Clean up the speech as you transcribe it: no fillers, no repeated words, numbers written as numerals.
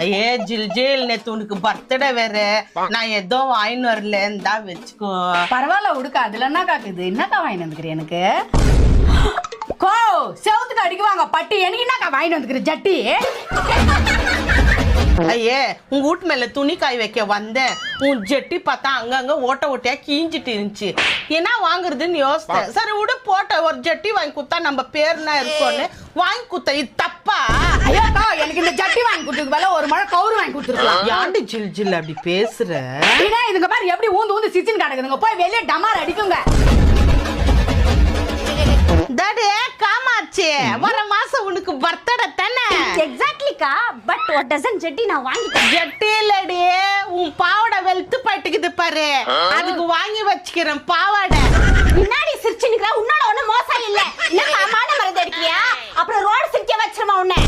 ஏ ஜில் ஜில் நேத்து உனக்கு பர்த்டே வேற நான் ஏதோ வாங்கின்னு வரலன்னு தான் வச்சுக்கோ. பரவாயில்ல உடுக்கா, அதுல என்ன காக்குது? என்னக்கா வாங்கிட்டு வந்துக்கிறேன் எனக்கு? கோ செவத்துக்கு அடிக்குவாங்க பட்டி, எனக்கு என்னக்கா வாங்கிட்டு வந்துக்கிற ஜட்டி? ஐயே உங்க வீட்டு மேல துணி காய் வைக்க வந்தேன். உன் ஜெட்டி பார்த்தா அங்கங்க ஓட்ட ஓட்டையா கீஞ்சிட்டு இருந்துச்சு. என்ன வாங்குறதுன்னு யோசித்தேன். சரி விடு போட்ட ஒரு ஜெட்டி வாங்கி கொடுத்தா நம்ம பேர்னா இருக்கும்னு வாங்கி கொடுத்த. இது தப்பா? ஐயோக்கா, எனக்கு இந்த ஜட்டி வாங்கி கொடுத்ததுக்கு மேல ஒரு மழை கவுரு வாங்கி கொடுத்துருக்கலாம். யாண்டு ஜில் ஜில் அப்படி பேசுற? இதுங்க பாரு எப்படி ஊந்து ஊந்து சிச்சின் கிடக்குதுங்க. போய் வெளியே டமார் அடிக்குங்க. டாடி காமாச்சு, வர மாசம் உனக்கு பர்த்டே தானே? எக்ஸாக்ட்லிக்கா, பட் வாட் டசன்ட் ஜெட்டி நான் வாங்கிட்டேன். ஜெட்டி இல்லடி, உன் பாவாடை வெளுத்து போயிட்டுக்குது பாரு, அதுக்கு வாங்கி வச்சுக்கிறேன் பாவாடை. முன்னாடி சிரிச்சு நிக்கிற, உன்னோட ஒண்ணு மோசம் இல்ல. என்ன மான மரத்தை எடுக்கியா? அப்புறம் ரோடு சிரிக்க வச்சிருமா உன்னை.